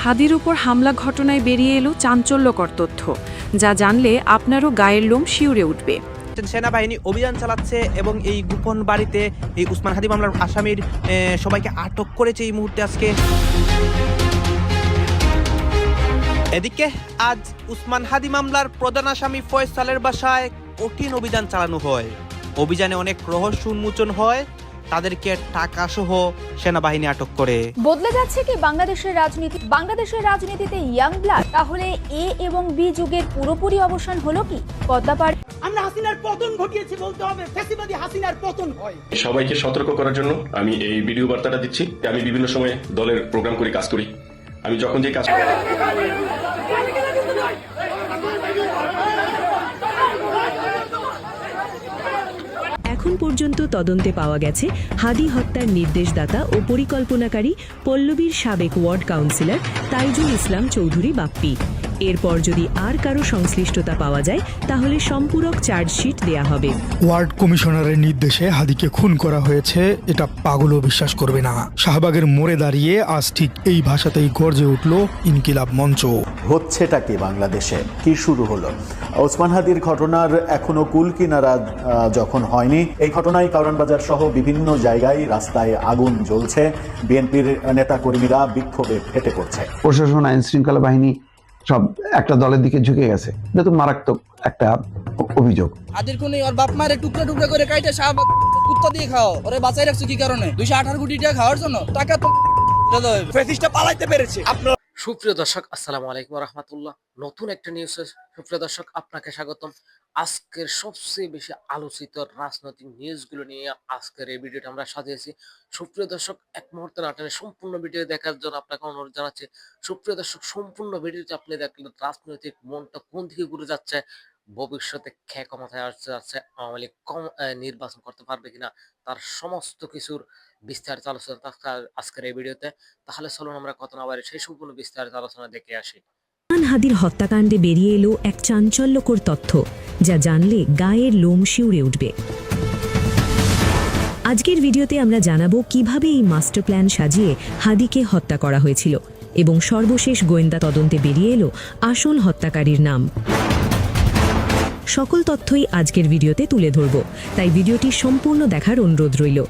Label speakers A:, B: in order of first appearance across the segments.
A: হাদির উপর হামলা ঘটনায় বেরিয়ে এলো চাঞ্চল্যকর তথ্য, যা জানলে আপনারও গায়ের লোম শিউরে উঠবে।
B: সেনাবাহিনী অভিযান চালাচ্ছে এবং এই গোপন বাড়িতে এই উসমান হাদি মামলার আসামির সবাইকে আটক করেছে এই মুহূর্তে আজকে। এদিকে আজ উসমান হাদি মামলার প্রধান আসামি ফয়সালের বাসায় কঠিন অভিযান চালানো হয়। অভিযানে অনেক রহস্য উন্মোচন হয়, তাদেরকে টাকা সহ সেনাবাহিনী আটক করে।
C: বদলে যাচ্ছে কি বাংলাদেশের রাজনীতিতে ইয়াং ব্লাড? তাহলে এ এবং বি যুগের পুরোপুরি অবসান হলো কি? পদ্মাপাড়
D: আমরা হাসিনার পতন ঘটিয়েছি বলতে হবে, ফ্যাসিবাদী হাসিনার পতন হয়।
E: সবাইকে সতর্ক করার জন্য আমি এই ভিডিও বার্তাটা দিচ্ছি। আমি বিভিন্ন সময়ে দলের প্রোগ্রাম করে কাজ করি। আমি যখন যে কাজ
F: এখন পর্যন্ত তদন্তে পাওয়া গেছে হাদি হত্যার নির্দেশদাতা ও পরিকল্পনাকারী পল্লবীর সাবেক ওয়ার্ড কাউন্সিলর তাইজুল ইসলাম চৌধুরী বাপ্পি। এরপর যদি আর কারো সংশ্লিষ্টতা পাওয়া যায় তাহলে সম্পূরক চার্জশিট দেয়া হবে।
G: ওয়ার্ড কমিশনারের নির্দেশে হাদিকে খুন করা হয়েছে, এটা পাগলও বিশ্বাস করবে না। শাহবাগের মোড়ে দাঁড়িয়ে আজ ঠিক এই ভাষাতেই গর্জে উঠল ইনকিলাব মঞ্চ।
H: হচ্ছেটা কি বাংলাদেশে? কি শুরু হলো? ওসমান হাদির ঘটনার এখনো কুল কিনারা যখন হয়নি, এই ঘটনায় কারওয়ান বাজার সহ বিভিন্ন জায়গায় রাস্তায় আগুন জ্বলছে, বিএনপির নেতাকর্মীরা বিক্ষোভে ফেটে পড়ছে।
I: প্রশাসন, আইন শৃঙ্খলা বাহিনী সব একটা দলের দিকে ঝুঁকে গেছে। এটা তো মারাত্মক একটা অভিযোগ।
D: আদির কোন ওর বাপ মারে টুকরা টুকরা করে কাইটা শাহবাগ কুত্তা দিয়ে খাও, ওরে বাঁচাই রাখছো কি কারণে? 218 কোটি টাকা খাওয়ার জন্য? টাকা তো ফেসিস্টটা পালাইতে পেরেছে। আপনার
J: সুপ্রিয় দর্শক, আসসালামু আলাইকুম ওয়া রাহমাতুল্লাহ। নতুন একটা নিউজ। সুপ্রিয় দর্শক, আপনাকে স্বাগতম। আজকের সবচেয়ে বেশি আলোচিত রাজনৈতিক নিউজগুলো নিয়ে আজকের এই ভিডিওটা আমরা সাজিয়েছি। সুপ্রিয় দর্শক, এক মুহূর্তে না টেনে সম্পূর্ণ ভিডিও দেখার জন্য আপনাকে অনুরোধ জানাচ্ছি। সুপ্রিয় দর্শক, সম্পূর্ণ ভিডিওতে আপনি দেখলেন রাজনৈতিক মনটা কোন দিকে ঘুরে যাচ্ছে, ভবিষ্যতে কে ক্ষমতায় আসতে যাচ্ছে, আওয়ামী লীগ নির্বাচন করতে পারবে কিনা, তার সমস্ত কিছুর বিস্তারিত আলোচনা আজকের এই ভিডিওতে। তাহলে চলুন আমরা কথা না বাড়ি সেই সম্পূর্ণ বিস্তারিত আলোচনা দেখে আসি।
F: উসমান হাদির হত্যাকাণ্ডে বেরিয়ে এলো এক চাঞ্চল্যকর তথ্য, যা জানলে গায়ের লোম শিউরে উঠবে। আজকের ভিডিওতে আমরা জানাবো কিভাবে এই মাস্টার প্ল্যান সাজিয়ে হাদিকে হত্যা করা হয়েছিল এবং সর্বশেষ গোয়েন্দা তদন্তে বেরিয়ে এলো আসল হত্যাকারীর নাম। সকল তথ্যই আজকের ভিডিওতে তুলে ধরব, তাই ভিডিওটি সম্পূর্ণ দেখার অনুরোধ রইল।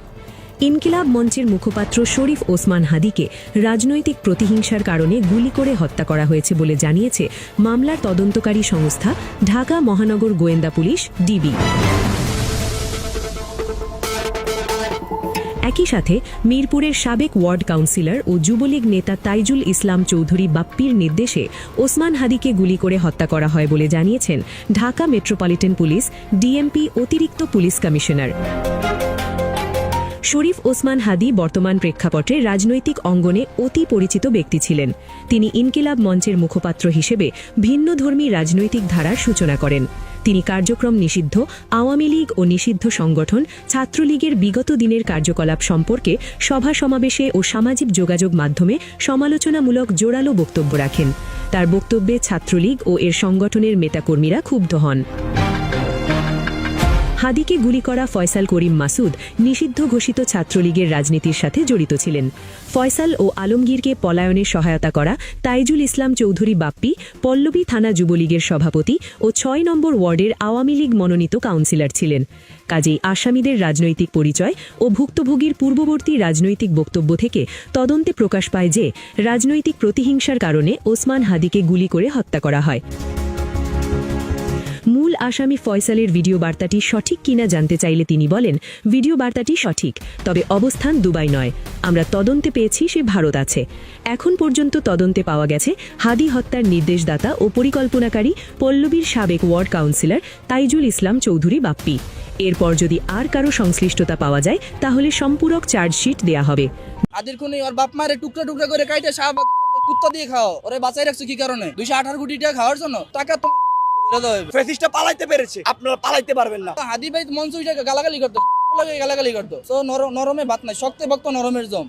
F: ইনকিলাব মঞ্চের মুখপাত্র শরীফ ওসমান হাদিকে রাজনৈতিক প্রতিহিংসার কারণে গুলি করে হত্যা করা হয়েছে বলে জানিয়েছে মামলার তদন্তকারী সংস্থা ঢাকা মহানগর গোয়েন্দা পুলিশ ডিবি। একই সাথে মিরপুরের সাবেক ওয়ার্ড কাউন্সিলর ও যুবলীগ নেতা তাইজুল ইসলাম চৌধুরী বাপ্পির নির্দেশে ওসমান হাদিকে গুলি করে হত্যা করা হয় বলে জানিয়েছেন ঢাকা মেট্রোপলিটন পুলিশ ডিএমপি অতিরিক্ত পুলিশ কমিশনার। শরীফ ওসমান হাদি বর্তমান প্রেক্ষাপটে রাজনৈতিক অঙ্গনে অতি পরিচিত ব্যক্তি ছিলেন। তিনি ইনকিলাব মঞ্চের মুখপাত্র হিসেবে ভিন্নধর্মী রাজনৈতিক ধারার সূচনা করেন। তিনি কার্যক্রম নিষিদ্ধ আওয়ামী লীগ ও নিষিদ্ধ সংগঠন ছাত্রলীগের বিগত দিনের কার্যকলাপ সম্পর্কে সভা সমাবেশে ও সামাজিক যোগাযোগ মাধ্যমে সমালোচনামূলক জোরালো বক্তব্য রাখেন। তার বক্তব্যে ছাত্রলীগ ও এর সংগঠনের নেতাকর্মীরা ক্ষুব্ধ হন। হাদিকে গুলি করা ফয়সাল করিম মাসুদ নিষিদ্ধ ঘোষিত ছাত্রলীগের রাজনীতির সাথে জড়িত ছিলেন। ফয়সাল ও আলমগীরকে পলায়নে সহায়তা করা তাইজুল ইসলাম চৌধুরী বাপ্পি পল্লবী থানা যুবলীগের সভাপতি ও ৬ নম্বর ওয়ার্ডের আওয়ামী লীগ মনোনীত কাউন্সিলর ছিলেন। কাজেই আসামিদের রাজনৈতিক পরিচয় ও ভুক্তভোগীর পূর্ববর্তী রাজনৈতিক বক্তব্য থেকে তদন্তে প্রকাশ পায় যে রাজনৈতিক প্রতিহিংসার কারণে ওসমান হাদিকে গুলি করে হত্যা করা হয়। মূল আসামি ফয়সালের ভিডিও বার্তাটি সঠিক কিনা জানতে চাইলে তিনি বলেন, ভিডিও বার্তাটি সঠিক, তবে অবস্থান দুবাই নয়। আমরা তদন্তে পেয়েছি সে ভারত আছে। এখন পর্যন্ত তদন্তে পাওয়া গেছে হাদি হত্যার নির্দেশদাতা ও পরিকল্পনাকারী পল্লবীর সাবেক ওয়ার্ড কাউন্সিলর তাইজুল ইসলাম চৌধুরী বাপ্পি। এরপর যদি আর কারো সংশ্লিষ্টতা পাওয়া যায় তাহলে সম্পূরক চার্জশিট দেয়া হবে।
D: আদির কোন ওর বাপ মারে টুকরা টুকরা করে কাইটা শাহবাগ কুত্তা দিয়ে খাও, ওরে বাঁচাই রাখছো কি কারণে? 218 কোটি টাকা খাওয়ার জন্য? টাকা তো ফেসিস্টটা পালাইতে পেরেছে, আপনারা পালাইতে পারবেন না। হাদি ভাই মঞ্চ গালাগালি করতো, গালাগালি করতো। তো নরমে ভাত নাই, শক্তে ভক্ত নরমের জম।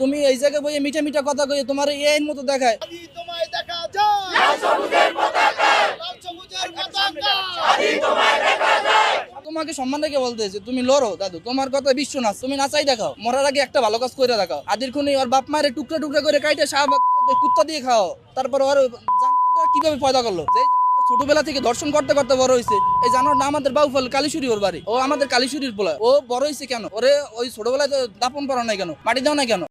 D: তুমি এই জায়গায় বইয়ে মিঠা মিঠা কথা কই তোমার এই মতো দেখায়। তোমাকে সম্মান রেখে বলতেছে তুমি লড়ো দাদু, তোমার কথা বিশ্ব নাচ, তুমি নাচাই দেখাও, মরার আগে একটা ভালো কাজ করে দেখাও। আদির খুনি ওর বাপ মারে টুকরা টুকরা করে কাইটা শাহবাগ কুত্তা দিয়ে খাও, তারপর ওর জানোয়ারটা কিভাবে পয়দা করলো? যে জানোয়ার ছোটবেলা থেকে দর্শন করতে করতে বড় হয়েছে, এই জানোয়ারটা আমাদের বাউফল কালীশুরি, ওর বাড়ি, ও আমাদের কালীশুরির পোলা। ও বড় হয়েছে কেন? ওরে ওই ছোটবেলায় দাপন করা নাই কেন? মাটি দাও না কেন?